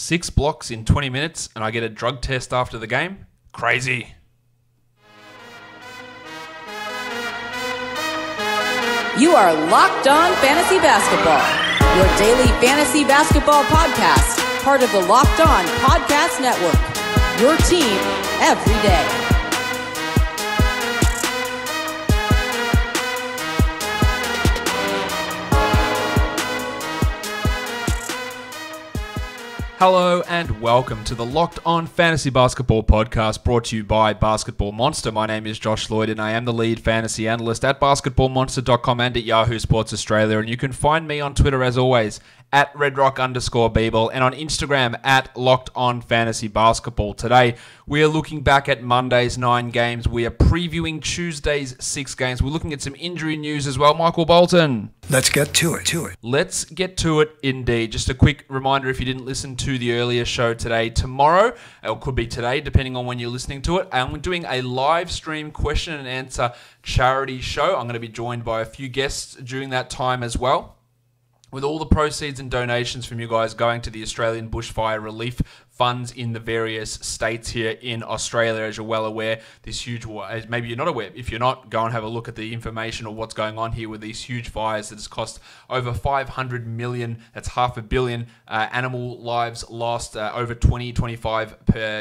6 blocks in 20 minutes and I get a drug test after the game? Crazy. You are Locked On Fantasy Basketball, your daily fantasy basketball podcast, part of the Locked On Podcast Network, your team every day. Hello and welcome to the Locked On Fantasy Basketball podcast brought to you by Basketball Monster. My name is Josh Lloyd and I am the lead fantasy analyst at basketballmonster.com and at Yahoo Sports Australia. And you can find me on Twitter as always at redrock_bball and on Instagram at Locked On Fantasy Basketball. Today we are looking back at Monday's 9 games. We are previewing Tuesday's 6 games. We're looking at some injury news as well. Michael Bolton. Let's get to it. Let's get to it indeed. Just a quick reminder, if you didn't listen to the earlier show today, tomorrow, or could be today, depending on when you're listening to it, I'm doing a live stream question and answer charity show. I'm going to be joined by a few guests during that time as well, with all the proceeds and donations from you guys going to the Australian Bushfire Relief Funds in the various states here in Australia. As you're well aware, this huge war, maybe you're not aware. If you're not, go and have a look at the information or what's going on here with these huge fires that has cost over 500 million, that's $500 million, animal lives lost, over 25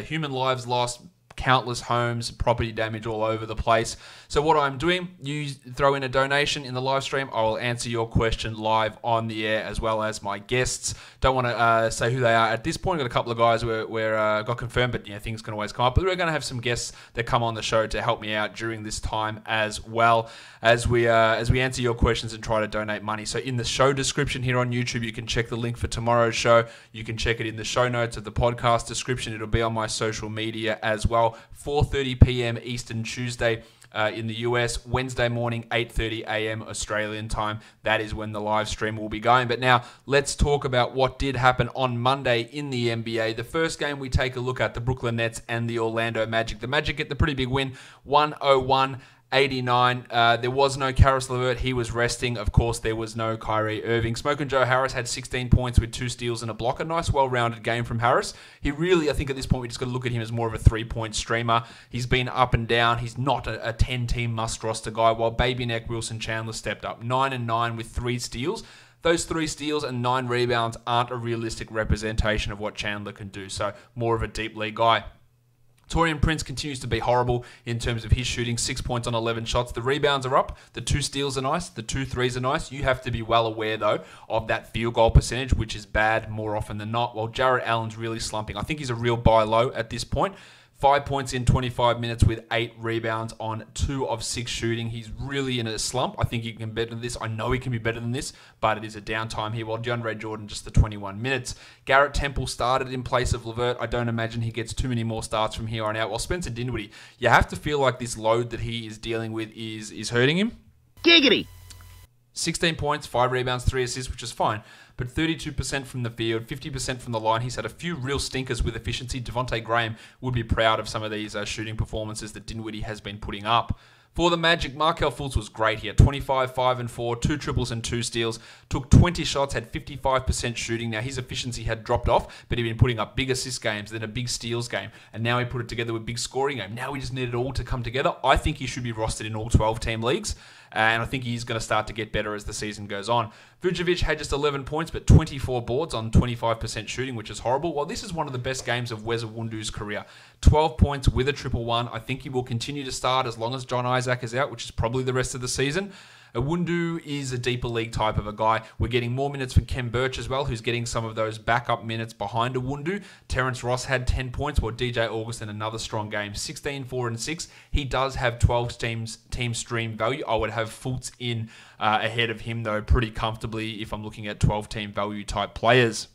human lives lost, countless homes, property damage all over the place. So what I'm doing, you throw in a donation in the live stream, I will answer your question live on the air as well as my guests. Don't want to say who they are at this point. Got a couple of guys where got confirmed, but things can always come up. But we're going to have some guests that come on the show to help me out during this time as well as we answer your questions and try to donate money. So in the show description here on YouTube, you can check the link for tomorrow's show. You can check it in the show notes of the podcast description. It'll be on my social media as well. 4:30 p.m. Eastern Tuesday in the US, Wednesday morning, 8:30 a.m. Australian time. That is when the live stream will be going. But now let's talk about what did happen on Monday in the NBA. The first game we take a look at, the Brooklyn Nets and the Orlando Magic. The Magic get the pretty big win, 101-89. There was no Karis LeVert. He was resting. Of course, there was no Kyrie Irving. Smoke and Joe Harris had 16 points with 2 steals and a block. A nice, well-rounded game from Harris. He really, I think at this point, we just got to look at him as more of a 3-point streamer. He's been up and down. He's not a 10-team must-roster guy, while Baby Neck Wilson Chandler stepped up. 9-9 with 3 steals. Those 3 steals and 9 rebounds aren't a realistic representation of what Chandler can do, so more of a deep league guy. Taurean Prince continues to be horrible in terms of his shooting, 6 points on 11 shots. The rebounds are up, the 2 steals are nice, the 2 threes are nice. You have to be well aware, though, of that field goal percentage, which is bad more often than not, while Jarrett Allen's really slumping. I think he's a real buy low at this point. 5 points in 25 minutes with 8 rebounds on 2 of 6 shooting. He's really in a slump. I think he can be better than this. I know he can be better than this, but it is a downtime here. While DeAndre Jordan, just the 21 minutes. Garrett Temple started in place of LeVert. I don't imagine he gets too many more starts from here on out. While Spencer Dinwiddie, you have to feel like this load that he is dealing with is hurting him. Giggity! 16 points, 5 rebounds, 3 assists, which is fine. But 32% from the field, 50% from the line. He's had a few real stinkers with efficiency. Devontae Graham would be proud of some of these shooting performances that Dinwiddie has been putting up. For the Magic, Markelle Fultz was great here. 25, 5 and 4, 2 triples and 2 steals. Took 20 shots, had 55% shooting. Now, his efficiency had dropped off, but he'd been putting up big assist games, then a big steals game, and now he put it together with big scoring game. Now we just need it all to come together. I think he should be rostered in all 12-team leagues, and I think he's going to start to get better as the season goes on. Vucevic had just 11 points, but 24 boards on 25% shooting, which is horrible. Well, this is one of the best games of Wes Iwundu's career. 12 points with a 1-1. I think he will continue to start as long as John Isaac is out, which is probably the rest of the season. Iwundu is a deeper league type of a guy. We're getting more minutes from Kem Birch as well, who's getting some of those backup minutes behind Iwundu. Terrence Ross had 10 points, while DJ Augustin, another strong game. 16, 4 and 6. He does have 12 team stream value. I would have Fultz in ahead of him, though, pretty comfortably if I'm looking at 12-team value type players.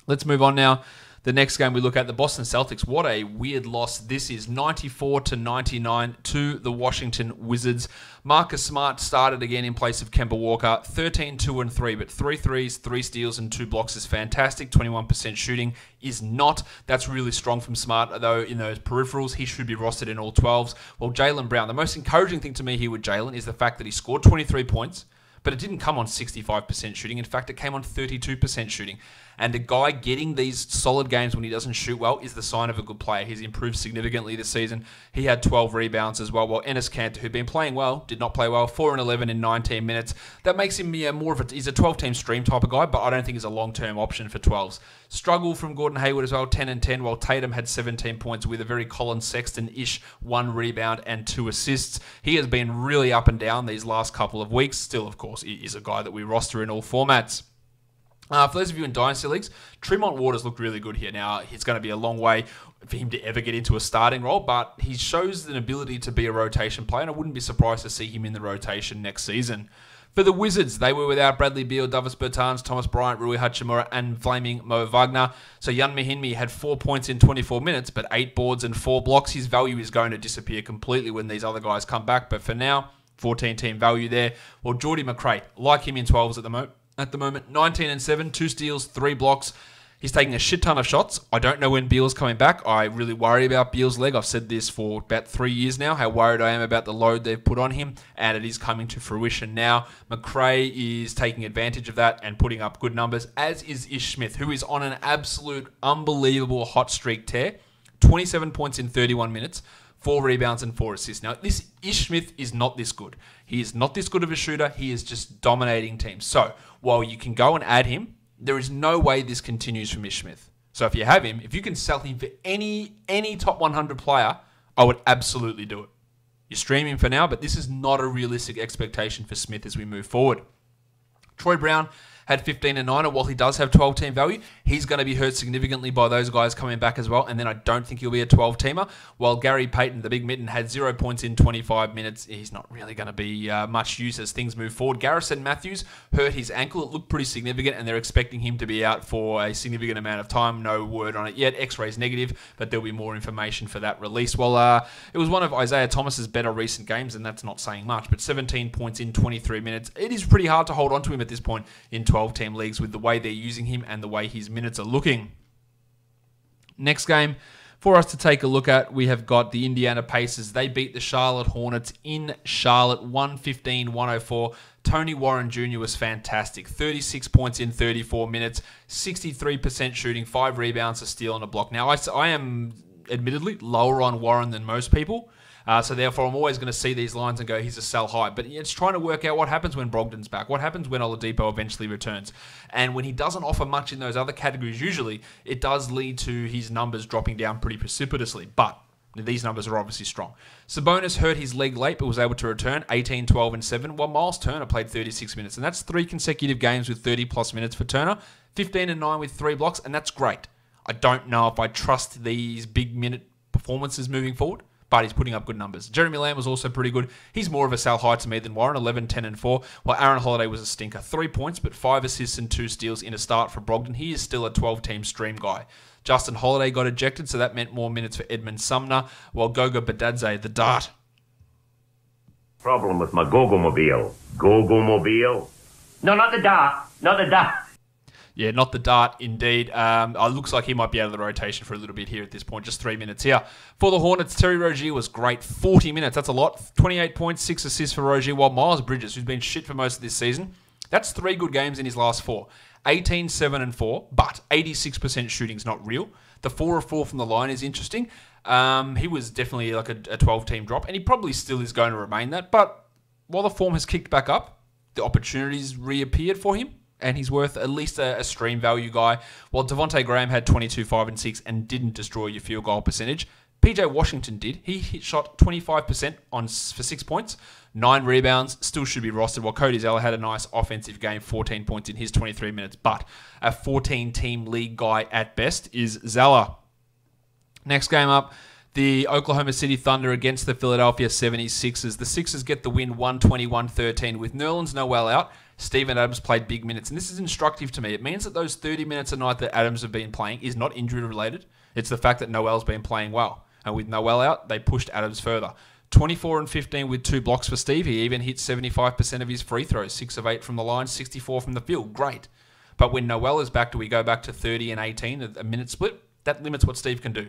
Let's move on now. The next game we look at, the Boston Celtics. What a weird loss. This is 94-99 to the Washington Wizards. Marcus Smart started again in place of Kemba Walker. 13, 2 and 3, but 3 threes, 3 steals and 2 blocks is fantastic. 21% shooting is not. That's really strong from Smart, though in those peripherals, he should be rostered in all 12s. Well, Jaylen Brown, the most encouraging thing to me here with Jaylen is the fact that he scored 23 points, but it didn't come on 65% shooting. In fact, it came on 32% shooting. And a guy getting these solid games when he doesn't shoot well is the sign of a good player. He's improved significantly this season. He had 12 rebounds as well, while Enes Kanter, who'd been playing well, did not play well. 4 and 11 in 19 minutes. That makes him more of he's a 12-team stream type of guy, but I don't think he's a long-term option for 12s. Struggle from Gordon Hayward as well, 10 and 10, while Tatum had 17 points with a very Colin Sexton-ish 1 rebound and 2 assists. He has been really up and down these last couple of weeks. Still, of course, he is a guy that we roster in all formats. For those of you in Dynasty Leagues, Tremont Waters looked really good here. Now, it's going to be a long way for him to ever get into a starting role, but he shows an ability to be a rotation player, and I wouldn't be surprised to see him in the rotation next season. For the Wizards, they were without Bradley Beal, Davis Bertans, Thomas Bryant, Rui Hachimura, and flaming Mo Wagner. So Jan Mahinmi had 4 points in 24 minutes, but 8 boards and 4 blocks. His value is going to disappear completely when these other guys come back, but for now, 14-team value there. Well, Geordie McRae, like him in 12s at the moment, 19 and 7, 2 steals, 3 blocks. He's taking a shit ton of shots. I don't know when Beal's coming back. I really worry about Beal's leg. I've said this for about 3 years now, how worried I am about the load they've put on him, and it is coming to fruition now. McRae is taking advantage of that and putting up good numbers, as is Ish Smith, who is on an absolute unbelievable hot streak tear. 27 points in 31 minutes. 4 rebounds and 4 assists. Now, this Ish Smith is not this good. He is not this good of a shooter. He is just dominating teams. So, while you can go and add him, there is no way this continues from Ish Smith. So, if you have him, if you can sell him for any top 100 player, I would absolutely do it. You stream him for now, but this is not a realistic expectation for Smith as we move forward. Troy Brown had 15 and 9, and while he does have 12-team value, he's going to be hurt significantly by those guys coming back as well, and then I don't think he'll be a 12-teamer. While Gary Payton, the big mitten, had 0 points in 25 minutes, he's not really going to be much use as things move forward. Garrison Matthews hurt his ankle. It looked pretty significant, and they're expecting him to be out for a significant amount of time. No word on it yet. X-ray's negative, but there'll be more information for that release. Well, it was one of Isaiah Thomas's better recent games, and that's not saying much, but 17 points in 23 minutes. It is pretty hard to hold on to him at this point in 12-team leagues with the way they're using him and the way his minutes are looking. Next game for us to take a look at, we have got the Indiana Pacers. They beat the Charlotte Hornets in Charlotte, 115-104. Tony Warren Jr. was fantastic. 36 points in 34 minutes, 63% shooting, 5 rebounds, a steal, and a block. Now, I am admittedly lower on Warren than most people. So therefore, I'm always going to see these lines and go, he's a sell high. But it's trying to work out what happens when Brogdon's back. What happens when Oladipo eventually returns? And when he doesn't offer much in those other categories, usually, it does lead to his numbers dropping down pretty precipitously. But these numbers are obviously strong. Sabonis hurt his leg late, but was able to return 18, 12, and 7, while Miles Turner played 36 minutes. And that's 3 consecutive games with 30-plus minutes for Turner. 15 and 9 with 3 blocks, and that's great. I don't know if I trust these big minute performances moving forward, but he's putting up good numbers. Jeremy Lamb was also pretty good. He's more of a sell high to me than Warren, 11, 10, and 4, while Aaron Holiday was a stinker. 3 points, but 5 assists and 2 steals in a start for Brogdon. He is still a 12-team stream guy. Justin Holiday got ejected, so that meant more minutes for Edmund Sumner, while Goga Badadze, the Dart. Problem with my Gogo-mobile. Gogo-mobile? No, not the Dart. Not the Dart. Yeah, not the Dart, indeed. It looks like he might be out of the rotation for a little bit here at this point. Just 3 minutes here. For the Hornets, Terry Rozier was great. 40 minutes, that's a lot. 28 points, 6 assists for Rozier, while Miles Bridges, who's been shit for most of this season, that's 3 good games in his last 4. 18, 7, and 4, but 86% shooting's not real. The 4 of 4 from the line is interesting. He was definitely like a 12-team drop, and he probably still is going to remain that. But while the form has kicked back up, the opportunities reappeared for him, and he's worth at least a stream value guy. While Devontae Graham had 22, 5, and 6 and didn't destroy your field goal percentage, PJ Washington did. He shot 25% for 6 points, 9 rebounds, still should be rostered, while Cody Zeller had a nice offensive game, 14 points in his 23 minutes. But a 14-team league guy at best is Zeller. Next game up, the Oklahoma City Thunder against the Philadelphia 76ers. The Sixers get the win 121-13 with Nerlens Noel out. Steven Adams played big minutes, and this is instructive to me. It means that those 30 minutes a night that Adams have been playing is not injury-related. It's the fact that Noel's been playing well. And with Noel out, they pushed Adams further. 24 and 15 with 2 blocks for Steve. He even hit 75% of his free throws, 6 of 8 from the line, 64 from the field. Great. But when Noel is back, do we go back to 30 and 18, a minute split? That limits what Steve can do.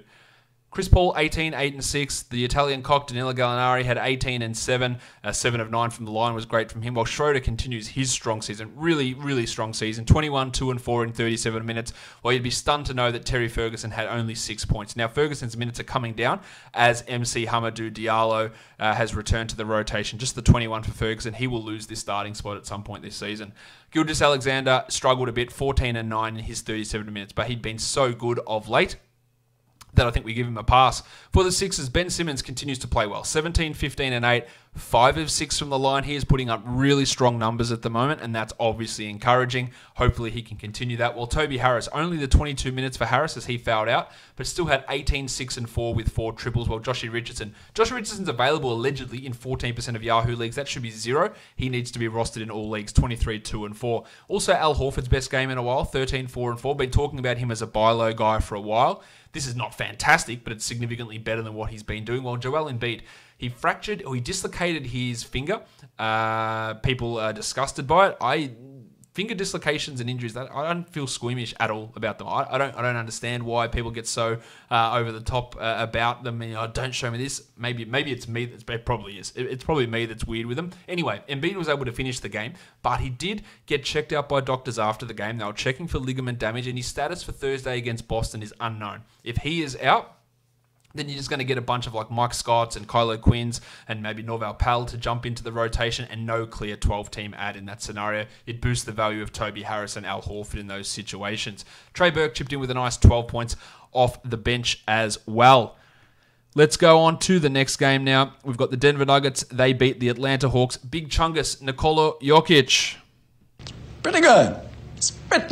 Chris Paul, 18, 8 and 6. The Italian cock, Danilo Gallinari, had 18 and 7. 7 of 9 from the line was great from him, while Schroeder continues his strong season. Really, really strong season. 21, 2 and 4 in 37 minutes. Well, you'd be stunned to know that Terry Ferguson had only 6 points. Now, Ferguson's minutes are coming down as MC Hamidou Diallo has returned to the rotation. Just the 21 for Ferguson. He will lose this starting spot at some point this season. Gilgeous-Alexander struggled a bit, 14 and 9 in his 37 minutes, but he'd been so good of late that I think we give him a pass. For the Sixers, Ben Simmons continues to play well. 17, 15, and 8. 5 of 6 from the line. He is putting up really strong numbers at the moment, and that's obviously encouraging. Hopefully he can continue that. While Toby Harris, only the 22 minutes for Harris as he fouled out, but still had 18, 6, and 4 with 4 triples, while Josh Richardson's available allegedly in 14% of Yahoo leagues. That should be 0. He needs to be rostered in all leagues, 23, 2, and 4. Also, Al Horford's best game in a while, 13, 4, and 4. Been talking about him as a buy low guy for a while. This is not fantastic, but it's significantly better than what he's been doing. While Joel Embiid, he dislocated his finger. People are disgusted by it. Finger dislocations and injuries, that I don't feel squeamish at all about them. I don't understand why people get so over the top about them. Don't show me this. Maybe it's me. It probably is. It's probably me that's weird with them. Anyway, Embiid was able to finish the game, but he did get checked out by doctors after the game. They were checking for ligament damage, and his status for Thursday against Boston is unknown. If he is out, then you're just going to get a bunch of like Mike Scotts and Kylo Quinns and maybe Norval Powell to jump into the rotation, and no clear 12-team ad in that scenario. It boosts the value of Toby Harris and Al Horford in those situations. Trey Burke chipped in with a nice 12 points off the bench as well. Let's go on to the next game now. We've got the Denver Nuggets. They beat the Atlanta Hawks. Big Chungus, Nikola Jokic. Pretty good. It's pretty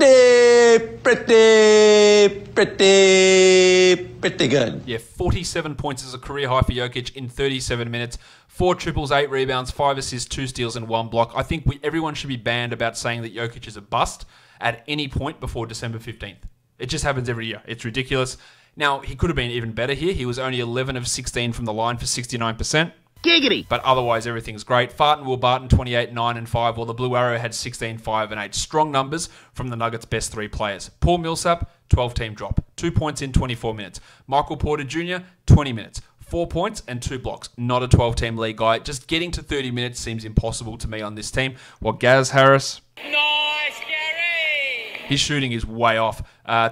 good. Yeah, 47 points is a career high for Jokic in 37 minutes. 4 triples, 8 rebounds, 5 assists, 2 steals, and 1 block. I think everyone should be banned about saying that Jokic is a bust at any point before December 15th. It just happens every year. It's ridiculous. Now, he could have been even better here. He was only 11 of 16 from the line for 69%. Giggity! But otherwise, everything's great. Farton Will Barton, 28, 9, and 5, while the Blue Arrow had 16, 5, and 8. Strong numbers from the Nuggets' best 3 players. Paul Millsap, 12-team drop. 2 points in 24 minutes. Michael Porter Jr., 20 minutes. 4 points and 2 blocks. Not a 12-team league guy. Just getting to 30 minutes seems impossible to me on this team. While Gaz Harris... Nice, Gary! His shooting is way off.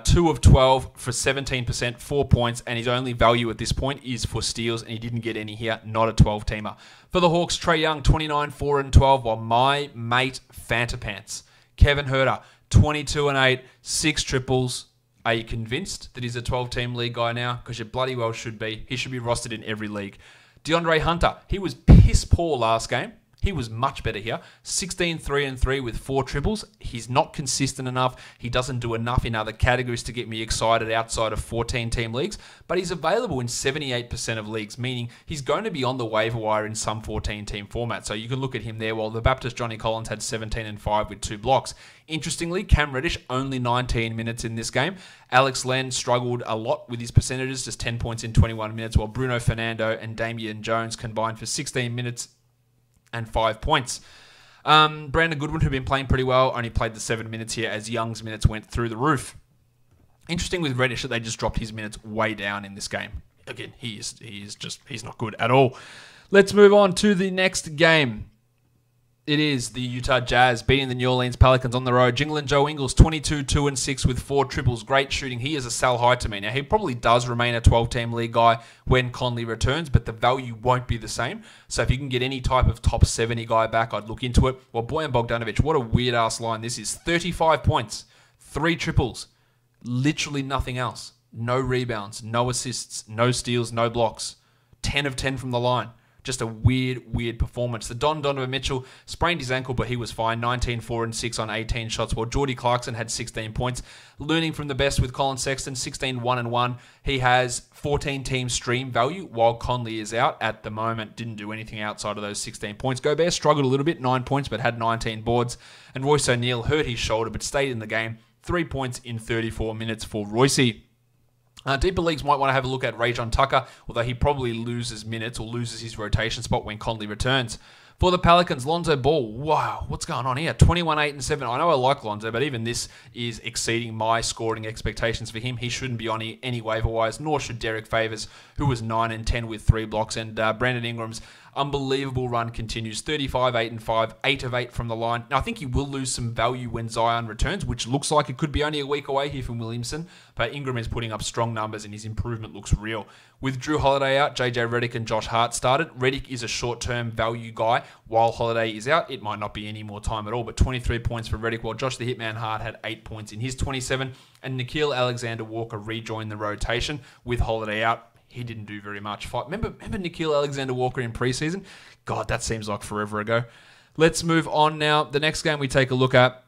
2 of 12 for 17%, 4 points, and his only value at this point is for steals, and he didn't get any here. Not a 12-teamer. For the Hawks, Trae Young, 29, 4, and 12, while my mate Fanta Pants, Kevin Huerter, 22 and 8, 6 triples. Are you convinced that he's a 12-team league guy now? Because you bloody well should be. He should be rostered in every league. DeAndre Hunter, he was piss poor last game. He was much better here. 16, 3, and 3 with 4 triples. He's not consistent enough. He doesn't do enough in other categories to get me excited outside of 14-team leagues. But he's available in 78% of leagues, meaning he's going to be on the waiver wire in some 14-team format. So you can look at him there, while the Baptist Johnny Collins had 17 and 5 with 2 blocks. Interestingly, Cam Reddish only 19 minutes in this game. Alex Len struggled a lot with his percentages, just 10 points in 21 minutes, while Bruno Fernando and Damian Jones combined for 16 minutes and 5 points. Brandon Goodwin, who'd been playing pretty well, only played the 7 minutes here as Young's minutes went through the roof. Interesting with Reddish that they just dropped his minutes way down in this game. Again, he's not good at all. Let's move on to the next game. It is the Utah Jazz beating the New Orleans Pelicans on the road. Jingling Joe Ingles, 22, 2, and 6 with 4 triples. Great shooting. He is a sell high to me. Now, he probably does remain a 12-team league guy when Conley returns, but the value won't be the same. So if you can get any type of top 70 guy back, I'd look into it. Well, Bojan Bogdanovic, what a weird-ass line this is. 35 points, 3 triples, literally nothing else. No rebounds, no assists, no steals, no blocks. 10 of 10 from the line. Just a weird performance. The Donovan Mitchell sprained his ankle, but he was fine. 19, 4, and 6 on 18 shots, while Jordy Clarkson had 16 points. Learning from the best with Colin Sexton, 16, 1, and 1. He has 14-team stream value, while Conley is out at the moment. Didn't do anything outside of those 16 points. Gobert struggled a little bit, 9 points, but had 19 boards. And Royce O'Neal hurt his shoulder, but stayed in the game. 3 points in 34 minutes for Royce. Deeper leagues might want to have a look at Rajon Tucker, although he probably loses minutes or loses his rotation spot when Conley returns. For the Pelicans, Lonzo Ball, wow, what's going on here? 21, 8, and 7. I know I like Lonzo, but even this is exceeding my scoring expectations for him. He shouldn't be on any waiver wires, nor should Derek Favors, who was 9 and 10 with 3 blocks. And Brandon Ingram's unbelievable run continues. 35, 8, and 5, 8 of 8 from the line. Now, I think he will lose some value when Zion returns, which looks like it could be only a week away here from Williamson. But Ingram is putting up strong numbers, and his improvement looks real. With Drew Holiday out, JJ Redick and Josh Hart started. Redick is a short-term value guy. While Holiday is out, it might not be any more time at all, but 23 points for Redick, while Josh the Hitman Hart had 8 points in his 27, and Nickeil Alexander-Walker rejoined the rotation with Holiday out. He didn't do very much. Remember Nickeil Alexander-Walker in preseason? God, that seems like forever ago. Let's move on now. The next game we take a look at,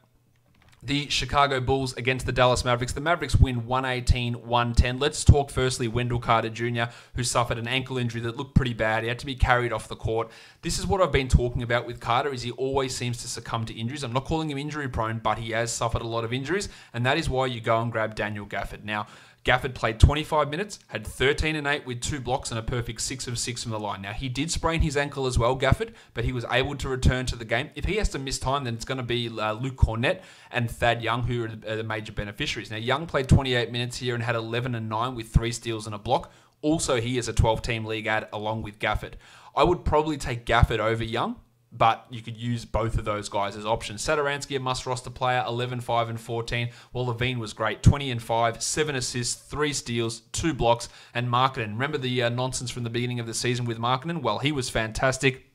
the Chicago Bulls against the Dallas Mavericks. The Mavericks win 118-110. Let's talk firstly Wendell Carter Jr., who suffered an ankle injury that looked pretty bad. He had to be carried off the court. This is what I've been talking about with Carter, is he always seems to succumb to injuries. I'm not calling him injury prone, but he has suffered a lot of injuries, and that is why you go and grab Daniel Gafford. Now, Gafford played 25 minutes, had 13 and 8 with 2 blocks and a perfect 6 of 6 from the line. Now, he did sprain his ankle as well, Gafford, but he was able to return to the game. If he has to miss time, then it's going to be Luke Cornett and Thad Young, who are the major beneficiaries. Now, Young played 28 minutes here and had 11 and 9 with 3 steals and a block. Also, he is a 12-team league ad along with Gafford. I would probably take Gafford over Young, but you could use both of those guys as options. Satoransky, a must-roster player, 11, 5, and 14. Well, Levine was great, 20 and 5, 7 assists, 3 steals, 2 blocks, and Markkanen. Remember the nonsense from the beginning of the season with Markkanen? Well, he was fantastic.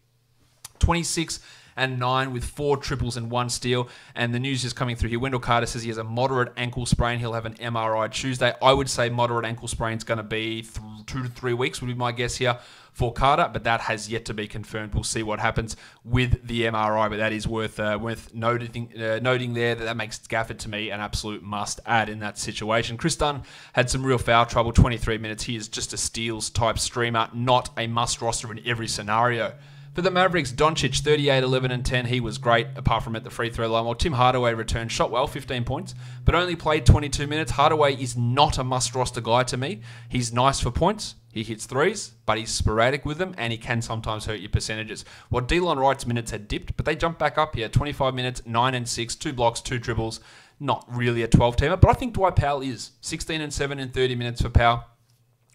26 and 9 with 4 triples and 1 steal. And the news is coming through here. Wendell Carter says he has a moderate ankle sprain. He'll have an MRI Tuesday. I would say moderate ankle sprain is going to be 2 to 3 weeks, would be my guess here for Carter, but that has yet to be confirmed. We'll see what happens with the MRI, but that is worth noting there that makes Gafford to me an absolute must add in that situation. Chris Dunn had some real foul trouble, 23 minutes. He is just a steals type streamer, not a must roster in every scenario. For the Mavericks, Doncic, 38, 11, and 10. He was great, apart from at the free throw line. While Tim Hardaway returned, shot well, 15 points, but only played 22 minutes. Hardaway is not a must-roster guy to me. He's nice for points. He hits threes, but he's sporadic with them, and he can sometimes hurt your percentages. While Delon Wright's minutes had dipped, but they jumped back up here. 25 minutes, 9 and 6, 2 blocks, 2 dribbles. Not really a 12-teamer, but I think Dwight Powell is. 16 and 7 in 30 minutes for Powell.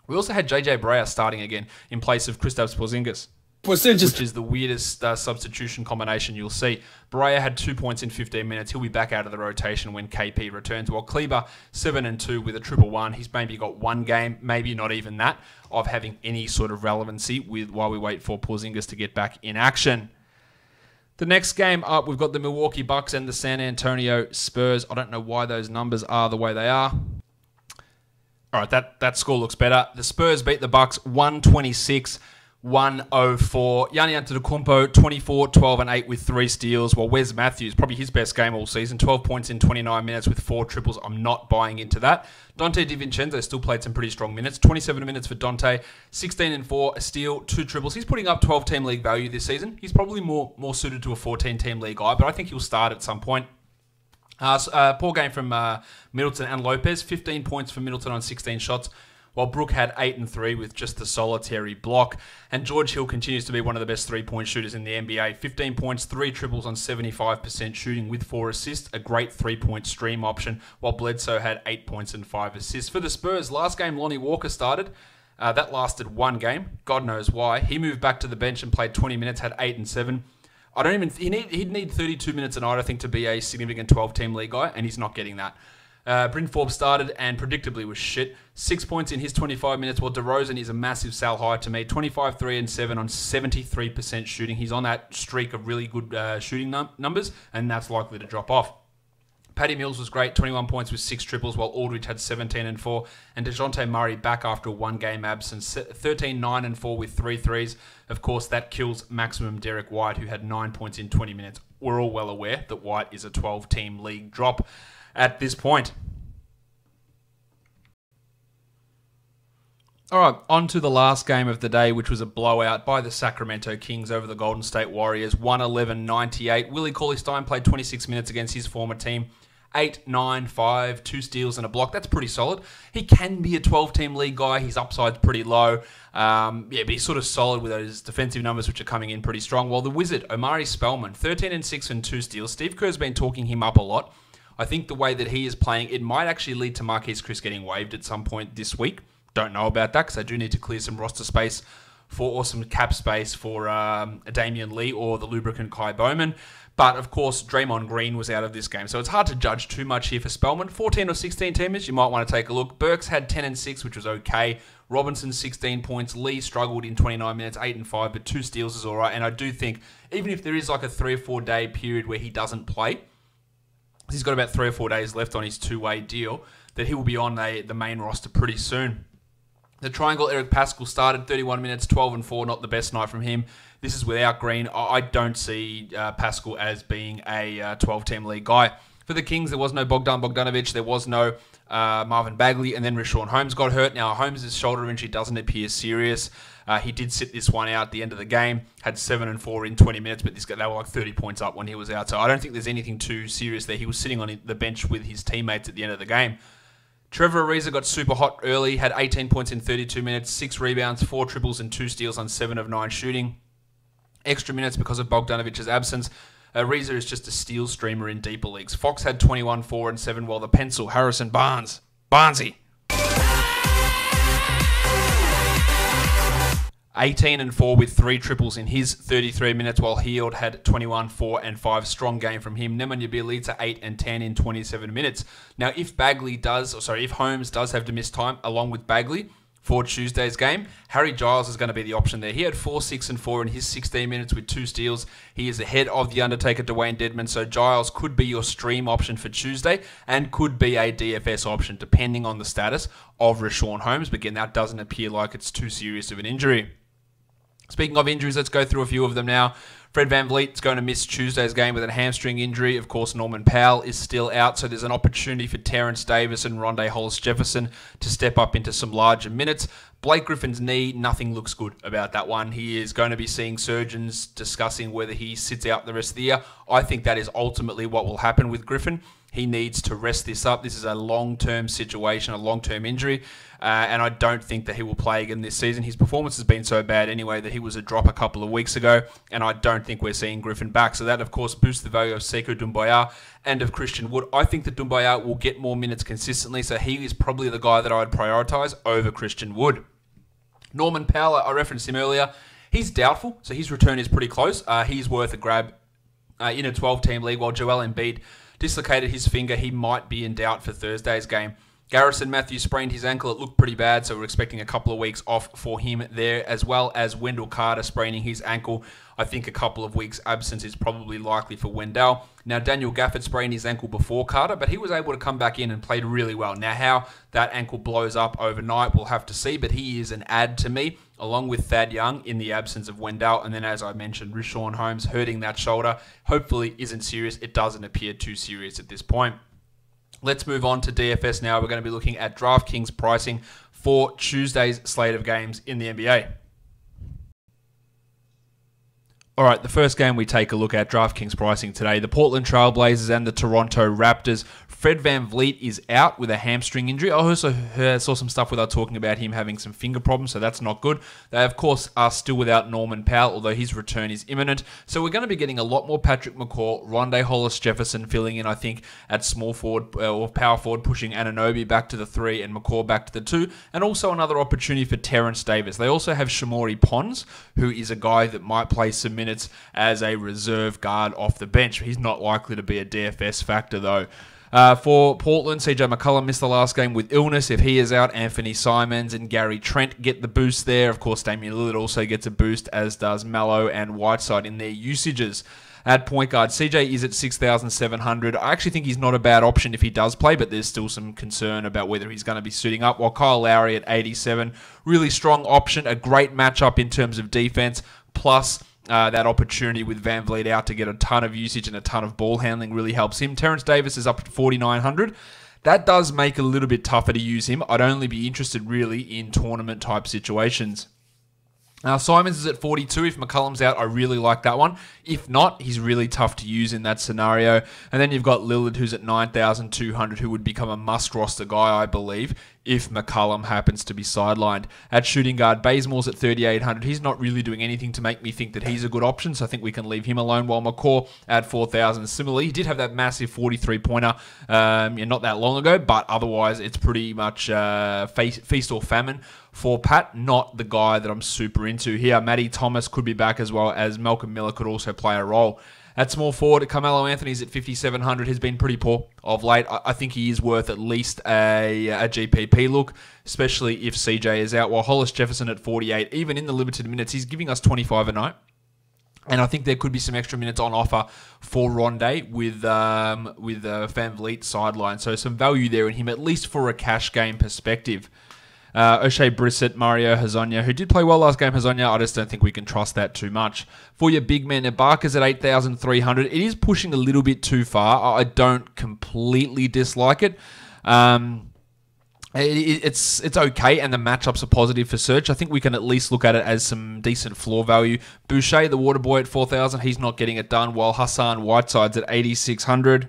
We also had JJ Barea starting again in place of Kristaps Porzingis, which is the weirdest substitution combination you'll see. Barea had 2 points in 15 minutes. He'll be back out of the rotation when KP returns. While Kleber, 7 and 2 with a 1-1. He's maybe got 1 game, maybe not even that, of having any sort of relevancy while we wait for Porzingis to get back in action. The next game up, we've got the Milwaukee Bucks and the San Antonio Spurs. I don't know why those numbers are the way they are. All right, that score looks better. The Spurs beat the Bucks 126-104. Giannis Antetokounmpo, 24, 12, and 8 with 3 steals, while Wes Matthews, probably his best game all season, 12 points in 29 minutes with 4 triples. I'm not buying into that. Dante DiVincenzo still played some pretty strong minutes. 27 minutes for Dante, 16 and 4, a steal, 2 triples. He's putting up 12-team league value this season. He's probably more suited to a 14-team league guy, but I think he'll start at some point. Poor game from Middleton and Lopez. 15 points for Middleton on 16 shots, while Brook had 8 and 3 with just the solitary block. And George Hill continues to be one of the best 3-point shooters in the NBA. 15 points, 3 triples on 75% shooting with 4 assists. A great 3-point stream option, while Bledsoe had 8 points and 5 assists. For the Spurs, last game Lonnie Walker started. That lasted 1 game. God knows why. He moved back to the bench and played 20 minutes, had 8 and 7. He'd need 32 minutes a night, I think, to be a significant 12-team league guy, and he's not getting that. Bryn Forbes started and predictably was shit. 6 points in his 25 minutes, while DeRozan is a massive sell high to me. 25, 3, and 7 on 73% shooting. He's on that streak of really good shooting numbers, and that's likely to drop off. Patty Mills was great, 21 points with 6 triples, while Aldridge had 17 and 4. And DeJounte Murray back after a 1-game absence, 13, 9, and 4 with 3 threes. Of course, that kills maximum Derek White, who had 9 points in 20 minutes. We're all well aware that White is a 12-team league drop at this point. All right, on to the last game of the day, which was a blowout by the Sacramento Kings over the Golden State Warriors, 111-98. Willie Cauley-Stein played 26 minutes against his former team, 8, 9, 5, 2 steals and a block. That's pretty solid. He can be a 12-team league guy. His upside's pretty low. But he's sort of solid with those defensive numbers, which are coming in pretty strong. While the Wizard, Omari Spellman, 13 and 6 and 2 steals. Steve Kerr's been talking him up a lot. I think the way that he is playing, it might actually lead to Marquise Chris getting waived at some point this week. Don't know about that because I do need to clear some roster space or some cap space for Damian Lee or the lubricant Kai Bowman. But, of course, Draymond Green was out of this game. So it's hard to judge too much here for Spellman. 14 or 16 teamers, you might want to take a look. Burks had 10 and 6, which was okay. Robinson, 16 points. Lee struggled in 29 minutes, 8 and 5, but 2 steals is all right. And I do think, even if there is like a 3 or 4 day period where he doesn't play, he's got about 3 or 4 days left on his two-way deal, that he will be on the main roster pretty soon. The triangle, Eric Pascal started 31 minutes, 12 and 4, not the best night from him. This is without Green. I don't see Pascal as being a 12-team league guy. For the Kings, there was no Bogdan Bogdanovic. There was no Marvin Bagley. And then Rashawn Holmes got hurt. Now, Holmes' shoulder injury doesn't appear serious. He did sit this one out at the end of the game. Had 7 and 4 in 20 minutes, but they were like 30 points up when he was out. So I don't think there's anything too serious there. He was sitting on the bench with his teammates at the end of the game. Trevor Ariza got super hot early, had 18 points in 32 minutes, 6 rebounds, 4 triples, and 2 steals on 7 of 9 shooting. Extra minutes because of Bogdanovic's absence. Ariza is just a steal streamer in deeper leagues. Fox had 21, 4, and 7, while the pencil, Harrison Barnesy. 18 and 4 with 3 triples in his 33 minutes, while Hield had 21, 4, and 5. Strong game from him. Nemanja Bjelica 8 and 10 in 27 minutes. Now, if Holmes does have to miss time along with Bagley for Tuesday's game, Harry Giles is going to be the option there. He had 4, 6, and 4 in his 16 minutes with 2 steals. He is ahead of The Undertaker, Dwayne Dedmon, so Giles could be your stream option for Tuesday and could be a DFS option depending on the status of Rashawn Holmes. But again, that doesn't appear like it's too serious of an injury. Speaking of injuries, let's go through a few of them now. Fred VanVleet's going to miss Tuesday's game with a hamstring injury. Of course, Norman Powell is still out, so there's an opportunity for Terrence Davis and Rondé Hollis-Jefferson to step up into some larger minutes. Blake Griffin's knee, nothing looks good about that one. He is going to be seeing surgeons discussing whether he sits out the rest of the year. I think that is ultimately what will happen with Griffin. He needs to rest this up. This is a long-term situation, a long-term injury, and I don't think that he will play again this season. His performance has been so bad anyway that he was a drop a couple of weeks ago, and I don't think we're seeing Griffin back. So that, of course, boosts the value of Sekou Doumbouya and of Christian Wood. I think that Doumbouya will get more minutes consistently, so he is probably the guy that I would prioritise over Christian Wood. Norman Powell, I referenced him earlier. He's doubtful, so his return is pretty close. He's worth a grab in a 12-team league, while Joel Embiid dislocated his finger. He might be in doubt for Thursday's game. Garrison Matthews sprained his ankle. It looked pretty bad, so we're expecting a couple of weeks off for him there, as well as Wendell Carter spraining his ankle. I think a couple of weeks absence is probably likely for Wendell. Now, Daniel Gafford sprained his ankle before Carter, but he was able to come back in and played really well. Now, how that ankle blows up overnight, we'll have to see, but he is an add to me, along with Thad Young in the absence of Wendell. And then, as I mentioned, Rashawn Holmes hurting that shoulder hopefully isn't serious. It doesn't appear too serious at this point. Let's move on to DFS now. We're going to be looking at DraftKings pricing for Tuesday's slate of games in the NBA. All right, the first game we take a look at DraftKings pricing today, the Portland Trail Blazers and the Toronto Raptors. Fred VanVleet is out with a hamstring injury. I also saw some stuff where they're talking about him having some finger problems, so that's not good. They, of course, are still without Norman Powell, although his return is imminent. So we're going to be getting a lot more Patrick McCaw, Rondé Hollis-Jefferson filling in, I think, at small forward or power forward, pushing Anunoby back to the 3 and McCaw back to the 2, and also another opportunity for Terrence Davis. They also have Shamori Pons, who is a guy that might play some minutes as a reserve guard off the bench. He's not likely to be a DFS factor, though. For Portland, CJ McCollum missed the last game with illness. If he is out, Anthony Simons and Gary Trent get the boost there. Of course, Damian Lillard also gets a boost, as does Melo and Whiteside in their usages. At point guard, CJ is at 6,700. I actually think he's not a bad option if he does play, but there's still some concern about whether he's going to be suiting up. While Kyle Lowry at 87, really strong option, a great matchup in terms of defense, plus that opportunity with VanVleet out to get a ton of usage and a ton of ball handling really helps him. Terrence Davis is up at 4,900. That does make it a little bit tougher to use him. I'd only be interested really in tournament type situations. Simons is at 42. If McCullum's out, I really like that one. If not, he's really tough to use in that scenario. And then you've got Lillard, who's at 9,200, who would become a must-roster guy, I believe, if McCullum happens to be sidelined. At shooting guard, Bazemore's at 3,800. He's not really doing anything to make me think that he's a good option, so I think we can leave him alone. While McCaw at 4,000. Similarly, he did have that massive 43-pointer not that long ago, but otherwise it's pretty much feast or famine for Pat. Not the guy that I'm super into here. Matty Thomas could be back, as well as Malcolm Miller could also play a role. At small forward, Carmelo Anthony's at 5,700. He's been pretty poor of late. I think he is worth at least a GPP look, especially if CJ is out. While Hollis Jefferson at 48, even in the limited minutes, he's giving us 25 a night. And I think there could be some extra minutes on offer for Rondé with Van Vliet sideline. So some value there in him, at least for a cash game perspective. O'Shea Brissett, Mario Hezonja, who did play well last game. Hezonja, I just don't think we can trust that too much. For your big man, Ibaka's at 8,300. It is pushing a little bit too far. I don't completely dislike it. It's okay, and the matchups are positive for search. I think we can at least look at it as some decent floor value. Boucher, the water boy, at 4,000. He's not getting it done, while Hassan Whiteside's at 8,600.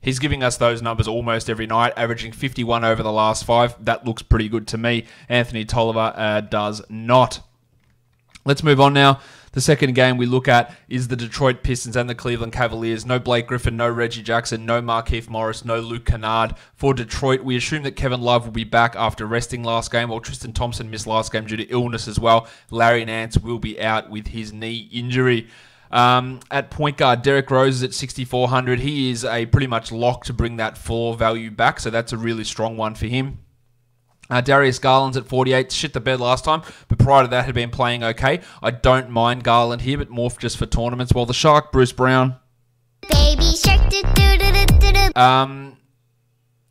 He's giving us those numbers almost every night, averaging 51 over the last 5. That looks pretty good to me. Anthony Tolliver does not. Let's move on now. The second game we look at is the Detroit Pistons and the Cleveland Cavaliers. No Blake Griffin, no Reggie Jackson, no Markieff Morris, no Luke Kennard. For Detroit, we assume that Kevin Love will be back after resting last game, while Tristan Thompson missed last game due to illness as well. Larry Nance will be out with his knee injury. At point guard, Derrick Rose is at 6,400. He is a pretty much lock to bring that floor value back, so that's a really strong one for him. Darius Garland's at 48. Shit the bed last time, but prior to that had been playing okay. I don't mind Garland here, but more just for tournaments. While the Shark, Bruce Brown. Baby Shark,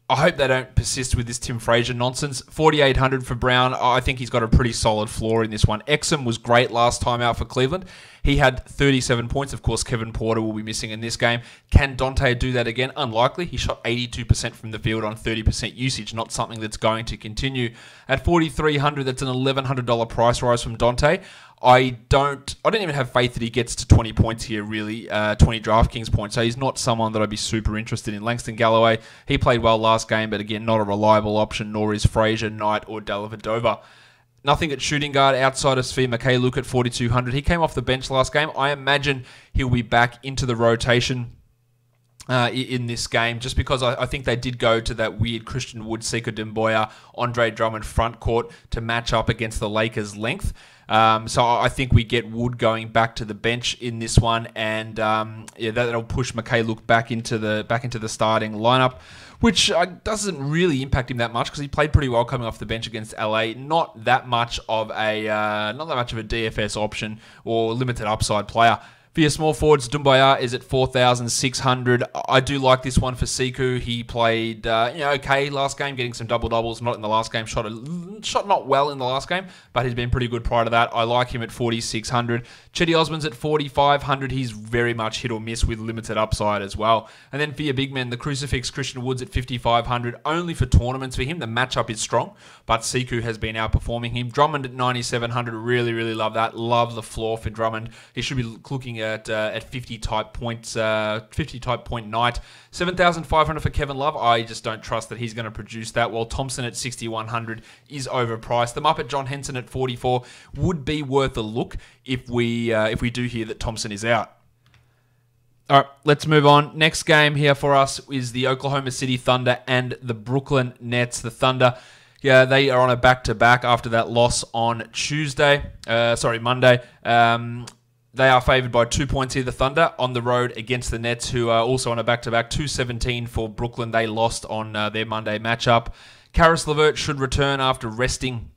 I hope they don't persist with this Tim Frazier nonsense. 4,800 for Brown. I think he's got a pretty solid floor in this one. Exum was great last time out for Cleveland. He had 37 points. Of course, Kevin Porter will be missing in this game. Can Dante do that again? Unlikely. He shot 82% from the field on 30% usage, not something that's going to continue. At 4,300, that's an $1,100 price rise from Dante. I don't even have faith that he gets to 20 points here, really, 20 DraftKings points. So he's not someone that I'd be super interested in. Langston Galloway, he played well last game, but again, not a reliable option, nor is Frazier, Knight, or Dellavedova. Nothing at shooting guard outside of Svi Mikhailuk at 4,200. He came off the bench last game. I imagine he'll be back into the rotation in this game, just because I think they did go to that weird Christian Wood, Sekou Doumbouya, Andre Drummond front court to match up against the Lakers' length. So I think we get Wood going back to the bench in this one, and that'll push Mikhailuk back into the starting lineup, which doesn't really impact him that much because he played pretty well coming off the bench against LA. Not that much of a DFS option or limited upside player. For your small forwards, Doumbouya is at 4,600. I do like this one for Sekou. He played okay last game, getting some double-doubles. Not in the last game. Shot not well in the last game, but he's been pretty good prior to that. I like him at 4,600. Chetty Osman's at 4,500. He's very much hit or miss with limited upside as well. And then for your big men, the Crucifix, Christian Wood's at 5,500. Only for tournaments for him. The matchup is strong, but Sekou has been outperforming him. Drummond at 9,700. Really, really love that. Love the floor for Drummond. He should be looking at 50 type point night. 7,500 for Kevin Love. I just don't trust that he's going to produce that. While Thompson at 6,100 is overpriced. The Muppet John Henson at 44 would be worth a look if we do hear that Thompson is out. All right, let's move on. Next game here for us is the Oklahoma City Thunder and the Brooklyn Nets. The Thunder, they are on a back-to-back after that loss on Monday. They are favoured by 2 points here, the Thunder, on the road against the Nets, who are also on a back-to-back. 217 for Brooklyn. They lost on their Monday matchup. Karis LeVert should return after resting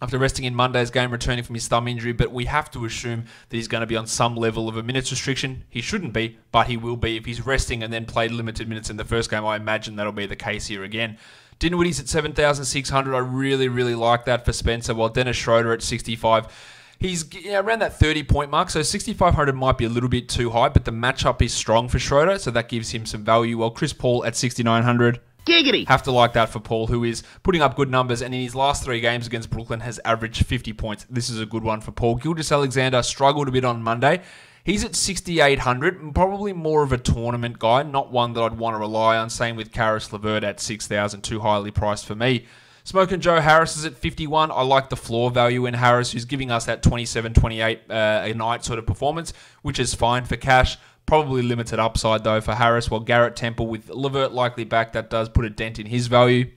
in Monday's game, returning from his thumb injury, but we have to assume that he's going to be on some level of a minutes restriction. He shouldn't be, but he will be if he's resting and then played limited minutes in the first game. I imagine that'll be the case here again. Dinwiddie's at 7,600. I really, really like that for Spencer, while Dennis Schroeder at 65. He's around that 30-point mark, so 6,500 might be a little bit too high, but the matchup is strong for Schroeder, so that gives him some value. While Chris Paul at 6,900. Giggity! Have to like that for Paul, who is putting up good numbers, and in his last 3 games against Brooklyn has averaged 50 points. This is a good one for Paul. Gilgeous-Alexander struggled a bit on Monday. He's at 6,800, probably more of a tournament guy, not one that I'd want to rely on. Same with Karis LeVert at 6,000, too highly priced for me. Smoking Joe Harris is at 51. I like the floor value in Harris, who's giving us that 27, 28 a night sort of performance, which is fine for cash. Probably limited upside, though, for Harris, while Garrett Temple with LeVert likely back, that does put a dent in his value.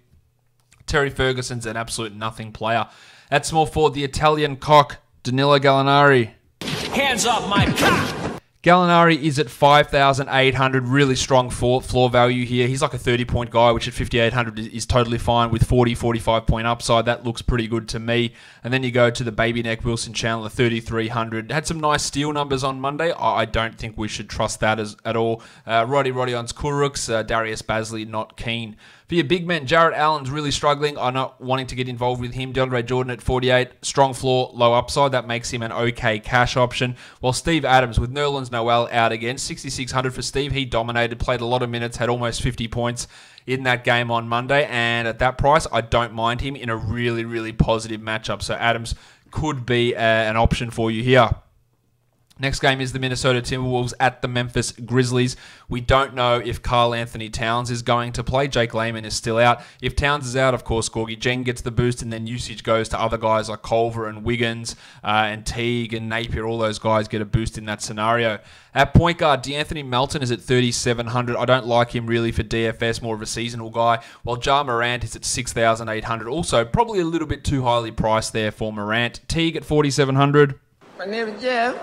Terry Ferguson's an absolute nothing player. At small forward, the Italian cock, Danilo Gallinari. Hands off my cock! Gallinari is at 5,800, really strong floor value here. He's like a 30-point guy, which at 5,800 is totally fine with 40, 45-point upside. That looks pretty good to me. And then you go to the baby neck Wilson Chandler, 3,300. Had some nice steal numbers on Monday. I don't think we should trust that at all. Roddy Rodion's Kuruks, Darius Bazley, not keen. For your big men, Jarrett Allen's really struggling. I'm not wanting to get involved with him. DeAndre Jordan at 48. Strong floor, low upside. That makes him an okay cash option. While Steve Adams with Nerlens Noel out again. 6,600 for Steve. He dominated, played a lot of minutes, had almost 50 points in that game on Monday. And at that price, I don't mind him in a really, really positive matchup. So Adams could be an option for you here. Next game is the Minnesota Timberwolves at the Memphis Grizzlies. We don't know if Karl Anthony Towns is going to play. Jake Layman is still out. If Towns is out, of course, Gorgie Jeng gets the boost, and then usage goes to other guys like Culver and Wiggins and Teague and Napier. All those guys get a boost in that scenario. At point guard, DeAnthony Melton is at 3,700. I don't like him really for DFS, more of a seasonal guy, while Ja Morant is at 6,800. Also, probably a little bit too highly priced there for Morant. Teague at 4,700. My name is Jeff.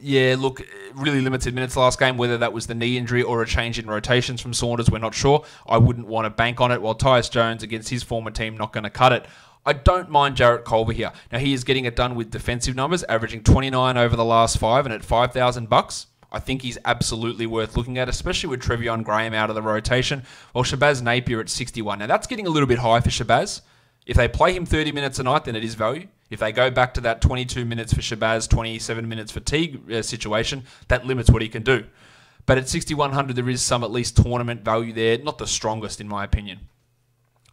Yeah, look, really limited minutes last game. Whether that was the knee injury or a change in rotations from Saunders, we're not sure. I wouldn't want to bank on it, while Tyus Jones against his former team, not going to cut it. I don't mind Jarrett Culver here. Now, he is getting it done with defensive numbers, averaging 29 over the last 5, and at $5,000, I think he's absolutely worth looking at, especially with Trevion Graham out of the rotation, while Shabazz Napier at 61. Now, that's getting a little bit high for Shabazz. If they play him 30 minutes a night, then it is value. If they go back to that 22 minutes for Shabazz, 27 minutes for Teague situation, that limits what he can do. But at 6,100, there is some at least tournament value there. Not the strongest, in my opinion.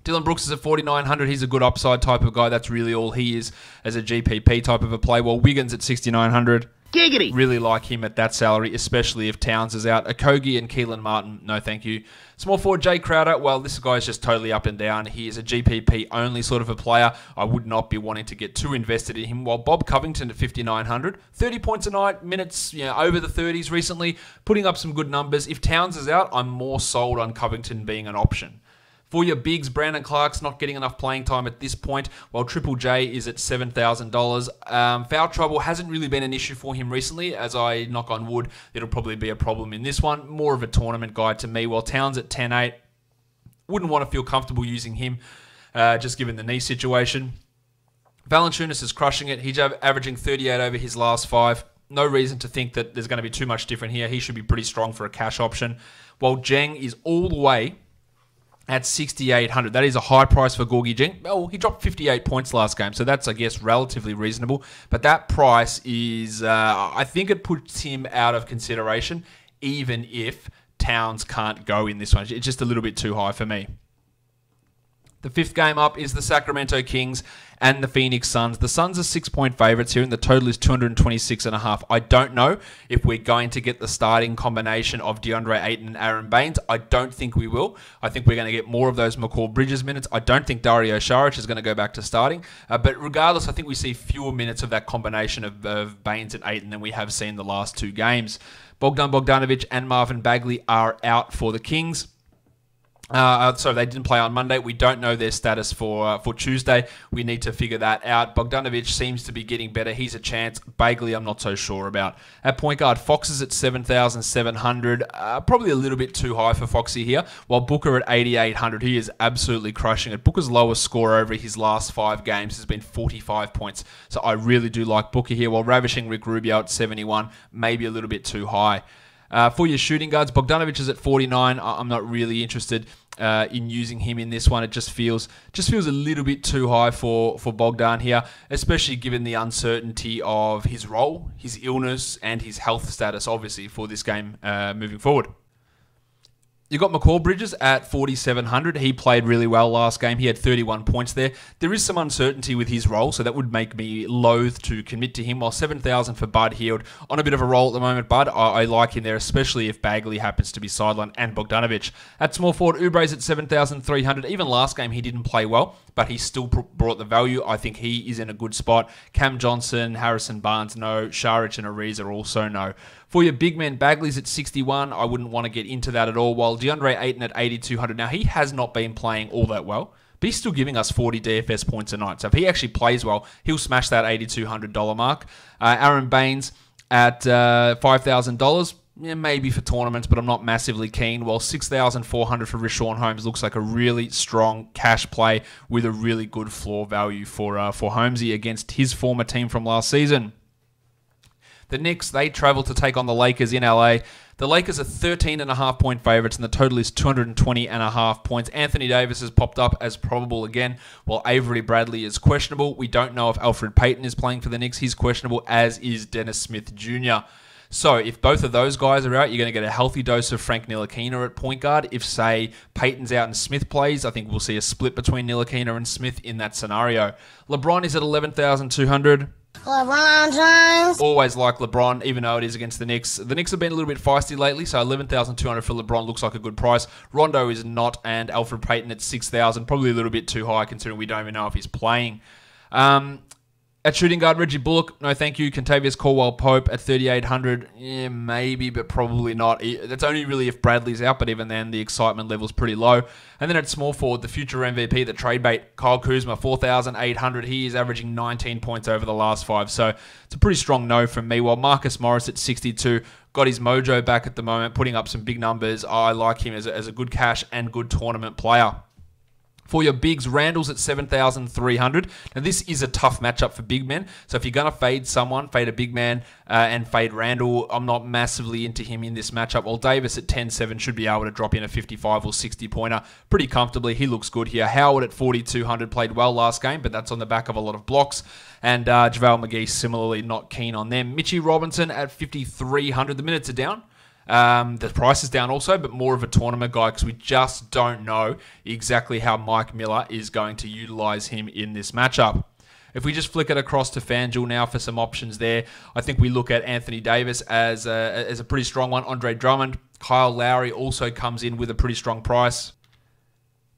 Dylan Brooks is at 4,900. He's a good upside type of guy. That's really all he is as a GPP type of a play. While Wiggins at 6,900. Giggity! Really like him at that salary, especially if Towns is out. Okogie and Keelan Martin, no thank you. Small forward Jay Crowder, well, this guy's just totally up and down. He is a GPP only sort of a player. I would not be wanting to get too invested in him. While Bob Covington at 5,900, 30 points a night, minutes over the 30s recently, putting up some good numbers. If Towns is out, I'm more sold on Covington being an option. For your bigs, Brandon Clark's not getting enough playing time at this point, while Triple J is at $7,000. Foul trouble hasn't really been an issue for him recently. As I knock on wood, it'll probably be a problem in this one. More of a tournament guy to me, while Towns at 10.8. Wouldn't want to feel comfortable using him, just given the knee situation. Valanciunas is crushing it. He's averaging 38 over his last 5. No reason to think that there's going to be too much different here. He should be pretty strong for a cash option. While Jeng is all the way at 6,800. That is a high price for Gorgie Jeng. Well, he dropped 58 points last game, so that's, I guess, relatively reasonable. But that price is, I think it puts him out of consideration, even if Towns can't go in this one. It's just a little bit too high for me. The fifth game up is the Sacramento Kings and the Phoenix Suns. The Suns are 6-point favourites here, and the total is 226.5. I don't know if we're going to get the starting combination of DeAndre Ayton and Aaron Baines. I don't think we will. I think we're going to get more of those McCall Bridges minutes. I don't think Dario Saric is going to go back to starting. But regardless, I think we see fewer minutes of that combination of Baines and Ayton than we have seen the last 2 games. Bogdan Bogdanovic and Marvin Bagley are out for the Kings. So they didn't play on Monday. We don't know their status for Tuesday. We need to figure that out. Bogdanovic seems to be getting better. He's a chance. Bagley, I'm not so sure about. At point guard, Fox is at 7,700. Probably a little bit too high for Foxy here. While Booker at 8,800. He is absolutely crushing it. Booker's lowest score over his last 5 games has been 45 points. So I really do like Booker here. While ravishing Rick Rubio at 71. Maybe a little bit too high. For your shooting guards, Bogdanovic is at 49. I'm not really interested in using him in this one. It just feels a little bit too high for Bogdan here, especially given the uncertainty of his role, his illness, and his health status, obviously, for this game moving forward. You got McCall Bridges at 4,700. He played really well last game. He had 31 points there. There is some uncertainty with his role, so that would make me loath to commit to him. While 7,000 for Bud Hield. On a bit of a roll at the moment, Bud. I like him there, especially if Bagley happens to be sidelined and Bogdanovic. At small forward, Oubre's at 7,300. Even last game, he didn't play well, but he still brought the value. I think he is in a good spot. Cam Johnson, Harrison Barnes, no. Šarić and Ariza also no. For your big men, Bagley's at 61. I wouldn't want to get into that at all. While DeAndre Ayton at 8,200. Now, he has not been playing all that well, but he's still giving us 40 DFS points a night. So if he actually plays well, he'll smash that $8,200 mark. Aaron Baines at $5,000. Yeah, maybe for tournaments, but I'm not massively keen. While 6,400 for Richaun Holmes looks like a really strong cash play with a really good floor value for Holmesy against his former team from last season. The Knicks, they travel to take on the Lakers in LA. The Lakers are 13.5 point favourites, and the total is 220.5 points. Anthony Davis has popped up as probable again, while Avery Bradley is questionable. We don't know if Alfred Payton is playing for the Knicks. He's questionable, as is Dennis Smith Jr. So if both of those guys are out, you're going to get a healthy dose of Frank Ntilikina at point guard. If, say, Payton's out and Smith plays, I think we'll see a split between Ntilikina and Smith in that scenario. LeBron is at 11,200. LeBron James. Always like LeBron, even though it is against the Knicks. The Knicks have been a little bit feisty lately, so 11,200 for LeBron looks like a good price. Rondo is not, and Alfred Payton at 6,000, probably a little bit too high considering we don't even know if he's playing. At shooting guard, Reggie Bullock, no thank you. Kentavious Caldwell-Pope at 3,800, yeah, maybe, but probably not. That's only really if Bradley's out, but even then, the excitement level's pretty low. And then at small forward, the future MVP, the trade bait, Kyle Kuzma, 4,800. He is averaging 19 points over the last 5, so it's a pretty strong no from me. While Marcus Morris at 62, got his mojo back at the moment, putting up some big numbers. I like him as a good cash and good tournament player. For your bigs, Randall's at 7,300. Now, this is a tough matchup for big men. So if you're going to fade someone, fade a big man and fade Randall. I'm not massively into him in this matchup. While Davis at 10,700 should be able to drop in a 55 or 60 pointer pretty comfortably. He looks good here. Howard at 4,200 played well last game, but that's on the back of a lot of blocks. And JaVale McGee similarly not keen on them. Mitchie Robinson at 5,300. The minutes are down. The price is down also, but more of a tournament guy because we just don't know exactly how Mike Miller is going to utilize him in this matchup. If we just flick it across to FanDuel now for some options there, I think we look at Anthony Davis as a pretty strong one. Andre Drummond, Kyle Lowry also comes in with a pretty strong price.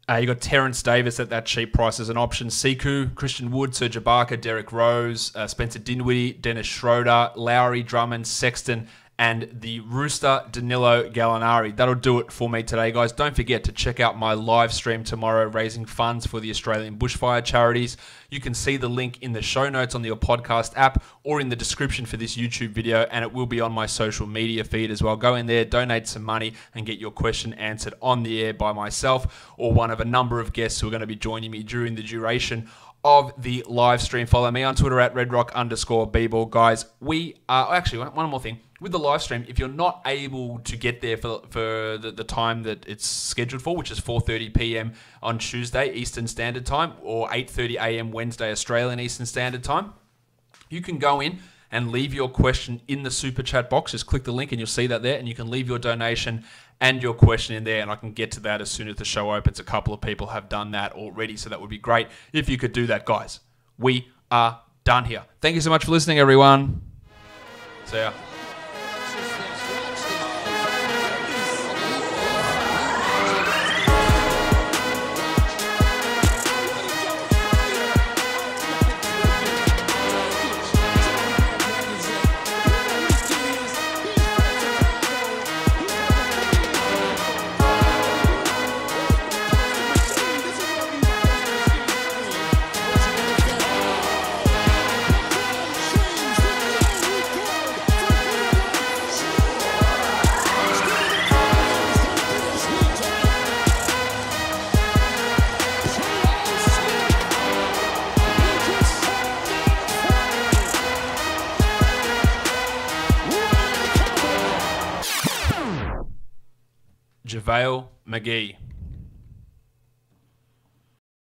You got Terrence Davis at that cheap price as an option. Siku, Christian Wood, Serge Ibaka, Derrick Rose, Spencer Dinwiddie, Dennis Schroeder, Lowry, Drummond, Sexton, and the Rooster, Danilo Gallinari. That'll do it for me today, guys. Don't forget to check out my live stream tomorrow, raising funds for the Australian bushfire charities. You can see the link in the show notes on your podcast app or in the description for this YouTube video, and it will be on my social media feed as well. Go in there, donate some money, and get your question answered on the air by myself or one of a number of guests who are going to be joining me during the duration of the live stream. Follow me on Twitter at redrock_bball. Guys, we are... Actually, one more thing. With the live stream, if you're not able to get there for the time that it's scheduled for, which is 4:30 p.m. on Tuesday Eastern Standard Time or 8:30 a.m. Wednesday Australian Eastern Standard Time, you can go in and leave your question in the super chat box. Just click the link and you'll see that there, and you can leave your donation and your question in there, and I can get to that as soon as the show opens. A couple of people have done that already, so that would be great if you could do that, guys. We are done here. Thank you so much for listening, everyone. See ya. JaVale McGee.